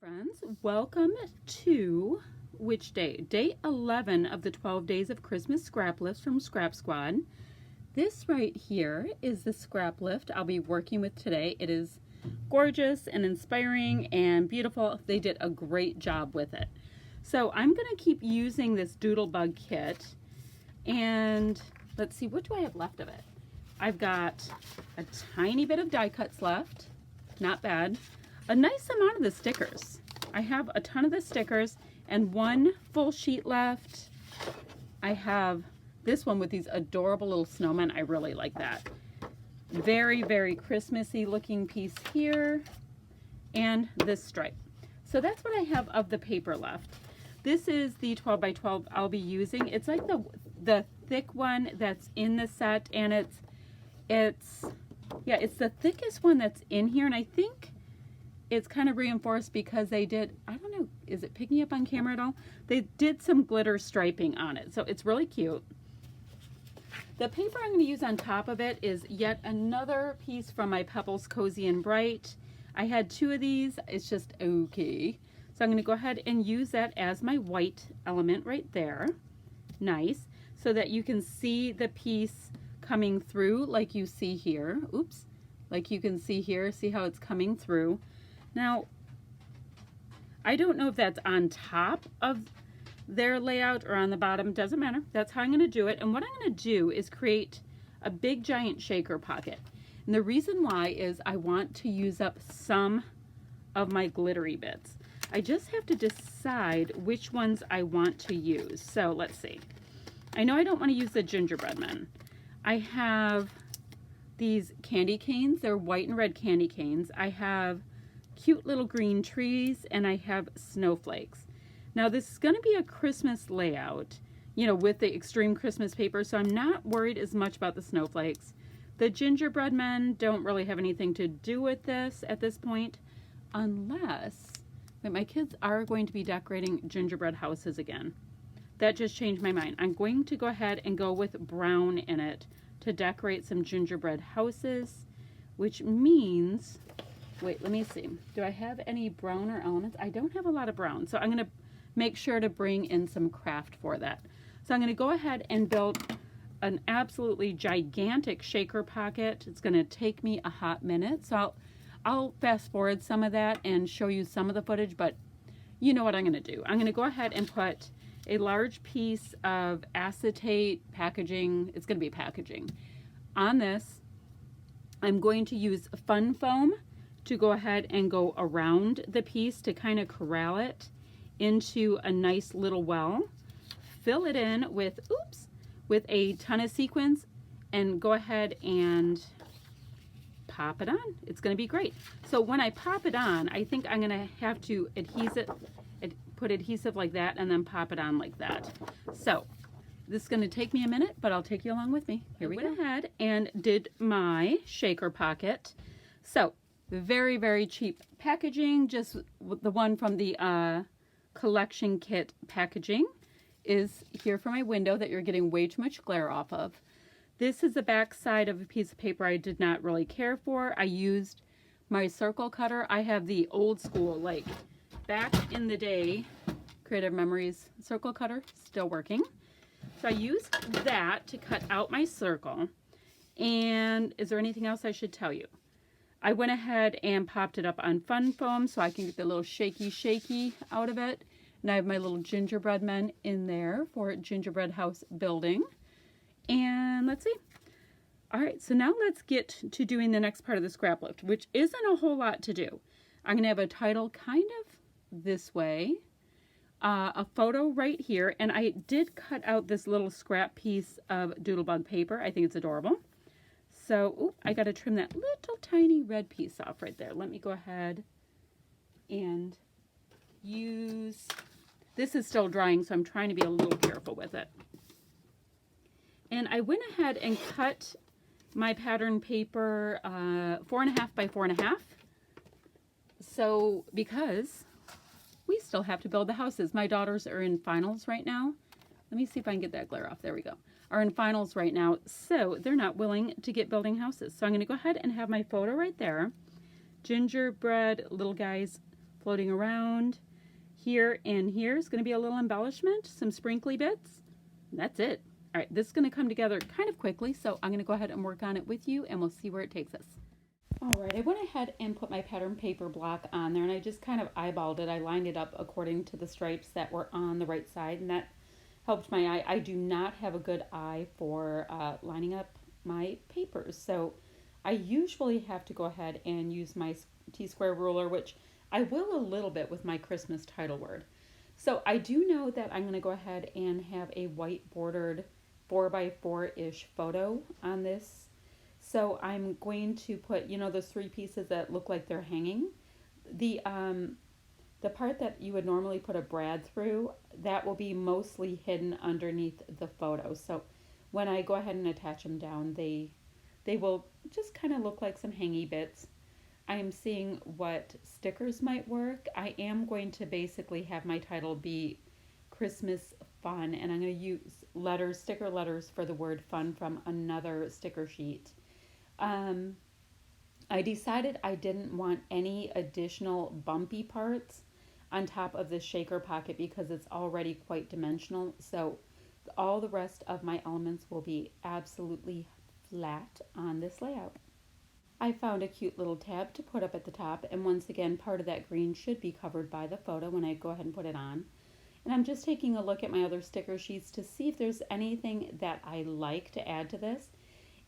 Friends, welcome to which day? Day 11 of the 12 Days of Christmas Scraplifts from Scrap Squad. This right here is the scrap lift I'll be working with today. It is gorgeous and inspiring and beautiful. They did a great job with it. So I'm going to keep using this Doodlebug kit, and let's see, what do I have left of it? I've got a tiny bit of die cuts left, not bad. A nice amount of the stickers. I have a ton of the stickers and one full sheet left. I have this one with these adorable little snowmen. I really like that. Very, very Christmassy looking piece here. And this stripe. So that's what I have of the paper left. This is the 12 by 12 I'll be using. It's like the thick one that's in the set, and it's the thickest one that's in here, and I think it's kind of reinforced because they did, I don't know, is it picking up on camera at all? They did some glitter striping on it, so it's really cute. The paper I'm going to use on top of it is yet another piece from my Pebbles Cozy and Bright. I had two of these, it's just okay. So I'm going to go ahead and use that as my white element right there. Nice, so that you can see the piece coming through like you see here. Oops, like you can see here, see how it's coming through. Now, I don't know if that's on top of their layout or on the bottom, doesn't matter. That's how I'm going to do it. And what I'm going to do is create a big giant shaker pocket. And the reason why is I want to use up some of my glittery bits. I just have to decide which ones I want to use. So let's see. I know I don't want to use the gingerbread men. I have these candy canes. They're white and red candy canes. I have cute little green trees, and I have snowflakes. Now this is going to be a Christmas layout, you know, with the extreme Christmas paper, so I'm not worried as much about the snowflakes. The gingerbread men don't really have anything to do with this at this point, unless that my kids are going to be decorating gingerbread houses again. That just changed my mind. I'm going to go ahead and go with brown in it to decorate some gingerbread houses, which means, wait, let me see. Do I have any browner elements? I don't have a lot of brown, so I'm going to make sure to bring in some craft for that. So I'm going to go ahead and build an absolutely gigantic shaker pocket. It's going to take me a hot minute, so I'll fast forward some of that and show you some of the footage, but you know what I'm going to do. I'm going to go ahead and put a large piece of acetate packaging. It's going to be packaging. On this, I'm going to use fun foam to go ahead and go around the piece to kind of corral it into a nice little well. Fill it in with, with a ton of sequins, and go ahead and pop it on. It's going to be great. So when I pop it on, I think I'm going to have to put adhesive like that and then pop it on like that. So this is going to take me a minute, but I'll take you along with me. Here we go. I went ahead and did my shaker pocket. So very, very cheap packaging, just the one from the collection kit packaging is here for my window that you're getting way too much glare off of. This is the back side of a piece of paper I did not really care for. I used my circle cutter. I have the old school, like back in the day, Creative Memories circle cutter, still working. So I used that to cut out my circle. And is there anything else I should tell you? I went ahead and popped it up on fun foam so I can get the little shaky out of it. And I have my little gingerbread men in there for gingerbread house building. And let's see. All right, so now let's get to doing the next part of the scrap lift, which isn't a whole lot to do. I'm going to have a title kind of this way, a photo right here, and I did cut out this little scrap piece of Doodlebug paper. I think it's adorable. So, I got to trim that little tiny red piece off right there. Let me go ahead and use, this is still drying, so I'm trying to be a little careful with it. And I went ahead and cut my pattern paper 4.5 by 4.5. So, because we still have to build the houses. My daughters are in finals right now. Let me see if I can get that glare off. There we go. Are in finals right now, so they're not willing to get building houses. So I'm going to go ahead and have my photo right there. Gingerbread little guys floating around. Here and here is going to be a little embellishment, some sprinkly bits. That's it. All right, this is going to come together kind of quickly, so I'm going to go ahead and work on it with you, and we'll see where it takes us. All right, I went ahead and put my pattern paper block on there, and I just kind of eyeballed it. I lined it up according to the stripes that were on the right side, and that helped my eye. I do not have a good eye for lining up my papers, so I usually have to go ahead and use my T-square ruler, which I will a little bit with my Christmas title word. So I do know that I'm going to go ahead and have a white bordered 4x4-ish photo on this. So I'm going to put, you know, those three pieces that look like they're hanging. The part that you would normally put a brad through, that will be mostly hidden underneath the photo. So when I go ahead and attach them down, they will just kind of look like some hangy bits. I am seeing what stickers might work. I am going to basically have my title be Christmas Fun, and I'm going to use letters, sticker letters for the word fun from another sticker sheet. I decided I didn't want any additional bumpy parts on top of this shaker pocket because it's already quite dimensional. So all the rest of my elements will be absolutely flat on this layout. I found a cute little tab to put up at the top, and once again, part of that green should be covered by the photo when I go ahead and put it on. And I'm just taking a look at my other sticker sheets to see if there's anything that I like to add to this.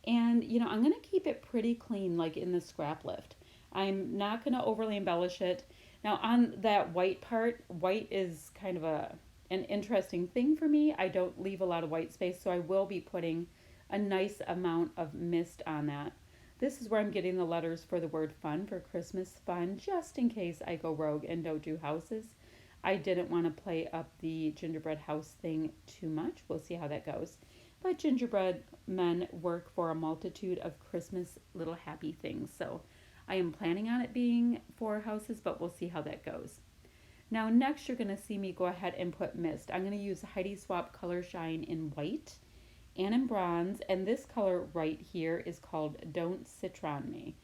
And, you know, I'm going to keep it pretty clean like in the Scraplift. I'm not going to overly embellish it. Now, on that white part, white is kind of an interesting thing for me. I don't leave a lot of white space, so I will be putting a nice amount of mist on that. This is where I'm getting the letters for the word fun, for Christmas fun, just in case I go rogue and don't do houses. I didn't want to play up the gingerbread house thing too much. We'll see how that goes. But gingerbread men work for a multitude of Christmas little happy things. So I am planning on it being 4 houses, but we'll see how that goes. Now next you're going to see me go ahead and put mist. I'm going to use Heidi Swapp Color Shine in white and in bronze, and this color right here is called Don't Citron Me,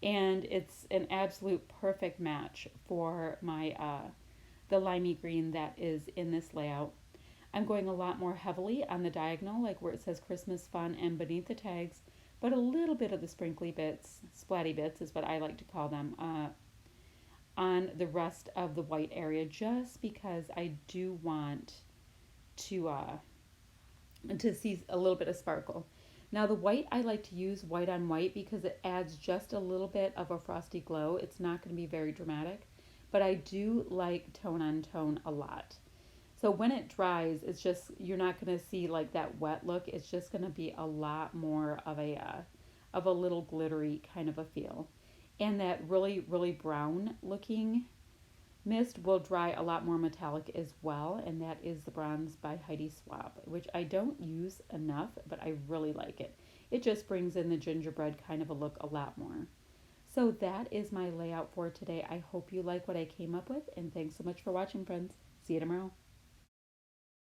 and it's an absolute perfect match for my the limey green that is in this layout. I'm going a lot more heavily on the diagonal, like where it says Christmas Fun, and beneath the tags, but a little bit of the sprinkly bits, splatty bits is what I like to call them, on the rest of the white area, just because I do want to see a little bit of sparkle. Now the white, I like to use white on white because it adds just a little bit of a frosty glow. It's not going to be very dramatic, but I do like tone on tone a lot. So when it dries, it's just, you're not going to see like that wet look. It's just going to be a lot more of a little glittery kind of a feel. And that really, really brown looking mist will dry a lot more metallic as well, and that is the bronze by Heidi Swapp, which I don't use enough, but I really like it. It just brings in the gingerbread kind of a look a lot more. So that is my layout for today. I hope you like what I came up with, and thanks so much for watching, friends. See you tomorrow.